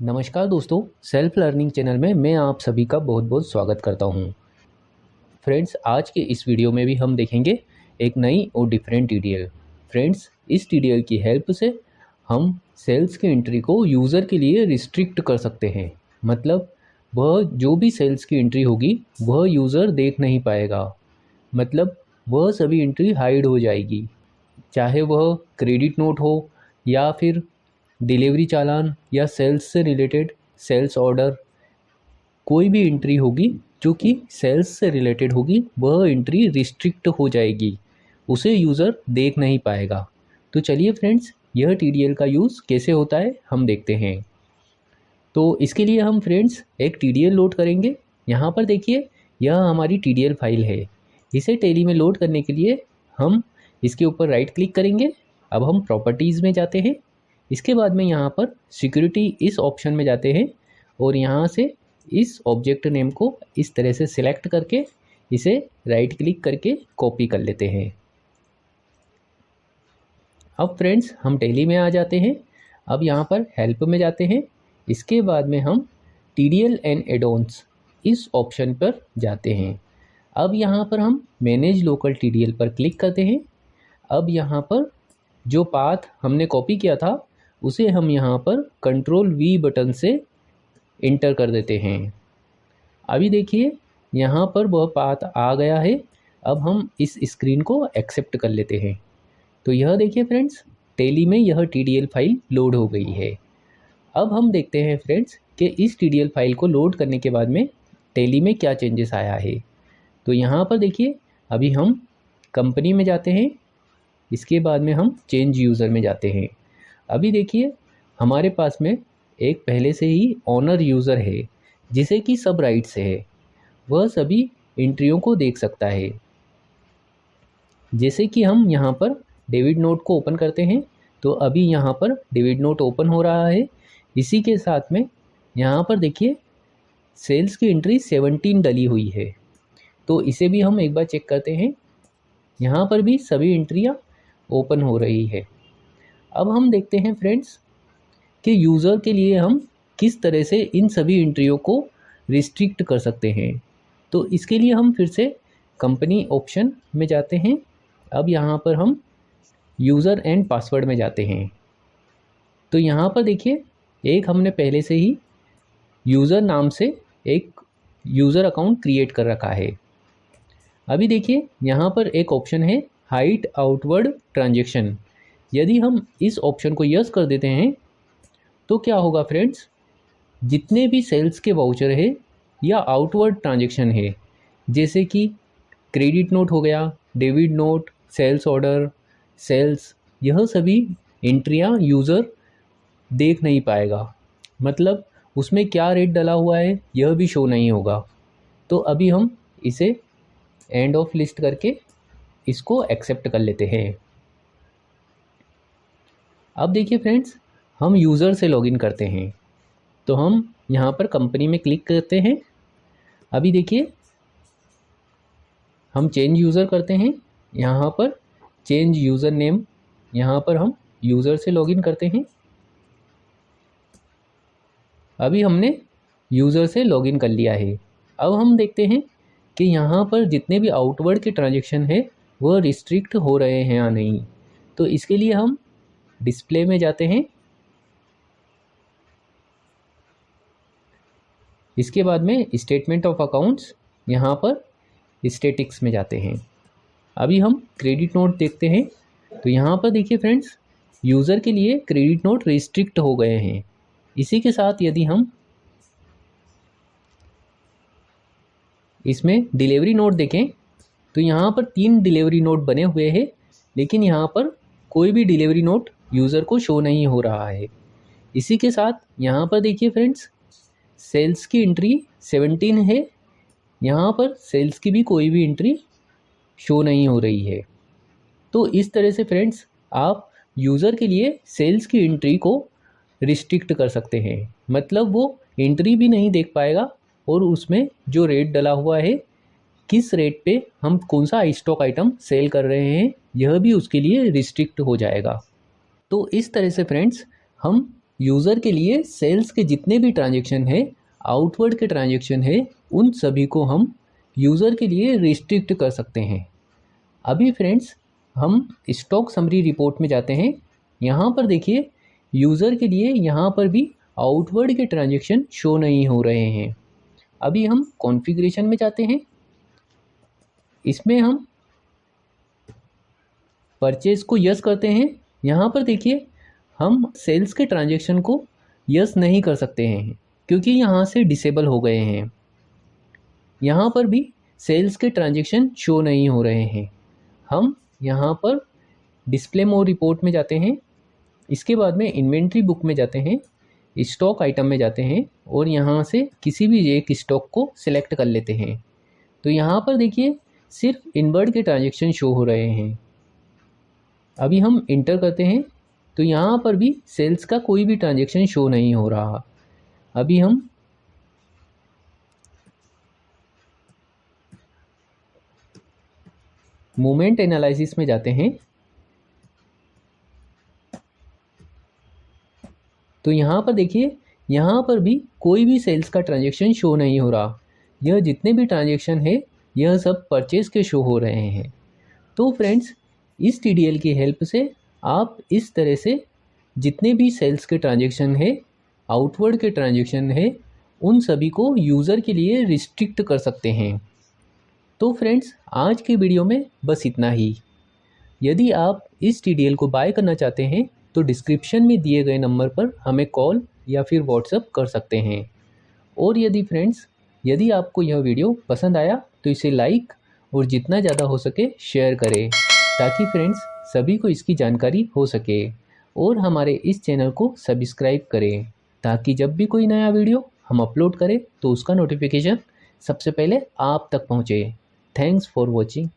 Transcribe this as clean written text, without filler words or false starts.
नमस्कार दोस्तों, self learning channel में मैं आप सभी का बहुत बहुत स्वागत करता हूं। फ्रेंड्स, आज के इस वीडियो में भी हम देखेंगे एक नई और डिफरेंट टीडीएल। फ्रेंड्स, इस टीडीएल की हेल्प से हम सेल्स की एंट्री को यूज़र के लिए रिस्ट्रिक्ट कर सकते हैं। मतलब वह जो भी सेल्स की एंट्री होगी वह यूज़र देख नहीं पाएगा। मतलब वह सभी एंट्री हाइड हो जाएगी, चाहे वह क्रेडिट नोट हो या फिर डिलीवरी चालान या सेल्स से रिलेटेड सेल्स ऑर्डर। कोई भी एंट्री होगी जो कि सेल्स से रिलेटेड होगी वह एंट्री रिस्ट्रिक्ट हो जाएगी, उसे यूज़र देख नहीं पाएगा। तो चलिए फ्रेंड्स, यह टीडीएल का यूज़ कैसे होता है हम देखते हैं। तो इसके लिए हम फ्रेंड्स एक टीडीएल लोड करेंगे। यहाँ पर देखिए, यह हमारी टीडीएल फाइल है। इसे टेली में लोड करने के लिए हम इसके ऊपर राइट क्लिक करेंगे। अब हम प्रॉपर्टीज़ में जाते हैं। इसके बाद में यहाँ पर सिक्योरिटी इस ऑप्शन में जाते हैं और यहाँ से इस ऑब्जेक्ट नेम को इस तरह से सिलेक्ट करके इसे राइट क्लिक करके कॉपी कर लेते हैं। अब फ्रेंड्स हम टेली में आ जाते हैं। अब यहाँ पर हेल्प में जाते हैं। इसके बाद में हम टीडीएल एंड एडॉन्स इस ऑप्शन पर जाते हैं। अब यहाँ पर हम मैनेज लोकल टीडीएल पर क्लिक करते हैं। अब यहाँ पर जो पाथ हमने कॉपी किया था उसे हम यहाँ पर कंट्रोल वी बटन से इंटर कर देते हैं। अभी देखिए, यहाँ पर वह पाथ आ गया है। अब हम इस स्क्रीन को एक्सेप्ट कर लेते हैं। तो यह देखिए फ्रेंड्स, टेली में यह टीडीएल फाइल लोड हो गई है। अब हम देखते हैं फ्रेंड्स कि इस टीडीएल फाइल को लोड करने के बाद में टेली में क्या चेंजेस आया है। तो यहाँ पर देखिए, अभी हम कंपनी में जाते हैं। इसके बाद में हम चेंज यूज़र में जाते हैं। अभी देखिए, हमारे पास में एक पहले से ही ऑनर यूज़र है जिसे कि सब राइट्स है। वह सभी एंट्रियों को देख सकता है। जैसे कि हम यहाँ पर डेबिट नोट को ओपन करते हैं तो अभी यहाँ पर डेबिट नोट ओपन हो रहा है। इसी के साथ में यहाँ पर देखिए, सेल्स की एंट्री 17 डली हुई है। तो इसे भी हम एक बार चेक करते हैं। यहाँ पर भी सभी एंट्रियाँ ओपन हो रही है। अब हम देखते हैं फ्रेंड्स कि यूज़र के लिए हम किस तरह से इन सभी एंट्रियों को रिस्ट्रिक्ट कर सकते हैं। तो इसके लिए हम फिर से कंपनी ऑप्शन में जाते हैं। अब यहाँ पर हम यूज़र एंड पासवर्ड में जाते हैं। तो यहाँ पर देखिए, एक हमने पहले से ही यूज़र नाम से एक यूज़र अकाउंट क्रिएट कर रखा है। अभी देखिए, यहाँ पर एक ऑप्शन है हाइड आउटवर्ड ट्रांजैक्शन। यदि हम इस ऑप्शन को यस कर देते हैं तो क्या होगा फ्रेंड्स, जितने भी सेल्स के वाउचर है या आउटवर्ड ट्रांजैक्शन है, जैसे कि क्रेडिट नोट हो गया, debit note, sales order, sales, यह सभी एंट्रियां यूज़र देख नहीं पाएगा। मतलब उसमें क्या रेट डला हुआ है यह भी शो नहीं होगा। तो अभी हम इसे एंड ऑफ लिस्ट करके इसको एक्सेप्ट कर लेते हैं। अब देखिए फ्रेंड्स, हम यूज़र से लॉगिन करते हैं। तो हम यहाँ पर कंपनी में क्लिक करते हैं। अभी देखिए, हम चेंज यूज़र करते हैं। यहाँ पर चेंज यूज़र नेम, यहाँ पर हम यूज़र से लॉगिन करते हैं। अभी हमने यूज़र से लॉगिन कर लिया है। अब हम देखते हैं कि यहाँ पर जितने भी आउटवर्ड के ट्रांजैक्शन है वह रिस्ट्रिक्ट हो रहे हैं या नहीं। तो इसके लिए हम डिस्प्ले में जाते हैं। इसके बाद में स्टेटमेंट ऑफ अकाउंट्स, यहाँ पर स्टैटिक्स में जाते हैं। अभी हम क्रेडिट नोट देखते हैं। तो यहाँ पर देखिए फ्रेंड्स, यूज़र के लिए क्रेडिट नोट रिस्ट्रिक्ट हो गए हैं। इसी के साथ यदि हम इसमें डिलीवरी नोट देखें तो यहाँ पर 3 डिलीवरी नोट बने हुए हैं, लेकिन यहाँ पर कोई भी डिलीवरी नोट यूज़र को शो नहीं हो रहा है। इसी के साथ यहाँ पर देखिए फ्रेंड्स, सेल्स की एंट्री 17 है। यहाँ पर सेल्स की भी कोई भी एंट्री शो नहीं हो रही है। तो इस तरह से फ्रेंड्स आप यूज़र के लिए सेल्स की एंट्री को रिस्ट्रिक्ट कर सकते हैं। मतलब वो एंट्री भी नहीं देख पाएगा और उसमें जो रेट डला हुआ है, किस रेट पे हम कौन सा स्टॉक आइटम सेल कर रहे हैं, यह भी उसके लिए रिस्ट्रिक्ट हो जाएगा। तो इस तरह से फ्रेंड्स हम यूज़र के लिए सेल्स के जितने भी ट्रांजेक्शन है, आउटवर्ड के ट्रांजेक्शन है, उन सभी को हम यूज़र के लिए रिस्ट्रिक्ट कर सकते हैं। अभी फ्रेंड्स हम स्टॉक समरी रिपोर्ट में जाते हैं। यहाँ पर देखिए यूज़र के लिए यहाँ पर भी आउटवर्ड के ट्रांजेक्शन शो नहीं हो रहे हैं। अभी हम कॉन्फ़िगरेशन में जाते हैं। इसमें हम परचेज़ को यस करते हैं। यहाँ पर देखिए हम सेल्स के ट्रांजेक्शन को यस नहीं कर सकते हैं क्योंकि यहाँ से डिसेबल हो गए हैं। यहाँ पर भी सेल्स के ट्रांजेक्शन शो नहीं हो रहे हैं। हम यहाँ पर डिस्प्ले मोर रिपोर्ट में जाते हैं। इसके बाद में इन्वेंट्री बुक में जाते हैं, स्टॉक आइटम में जाते हैं और यहाँ से किसी भी एक स्टॉक को सिलेक्ट कर लेते हैं। तो यहाँ पर देखिए सिर्फ इनवर्ड के ट्रांजेक्शन शो हो रहे हैं। अभी हम इंटर करते हैं तो यहाँ पर भी सेल्स का कोई भी ट्रांजेक्शन शो नहीं हो रहा। अभी हम मूवमेंट एनालिसिस में जाते हैं तो यहाँ पर देखिए यहाँ पर भी कोई भी सेल्स का ट्रांजेक्शन शो नहीं हो रहा। यह जितने भी ट्रांजेक्शन है यह सब परचेज़ के शो हो रहे हैं। तो फ्रेंड्स इस TDL की हेल्प से आप इस तरह से जितने भी सेल्स के ट्रांजेक्शन है, आउटवर्ड के ट्रांजेक्शन है, उन सभी को यूज़र के लिए रिस्ट्रिक्ट कर सकते हैं। तो फ्रेंड्स आज के वीडियो में बस इतना ही। यदि आप इस TDL को बाय करना चाहते हैं तो डिस्क्रिप्शन में दिए गए नंबर पर हमें कॉल या फिर व्हाट्सएप कर सकते हैं। और यदि आपको यह वीडियो पसंद आया तो इसे लाइक और जितना ज़्यादा हो सके शेयर करें ताकि फ्रेंड्स सभी को इसकी जानकारी हो सके। और हमारे इस चैनल को सब्सक्राइब करें ताकि जब भी कोई नया वीडियो हम अपलोड करें तो उसका नोटिफिकेशन सबसे पहले आप तक पहुँचे। Thanks for watching.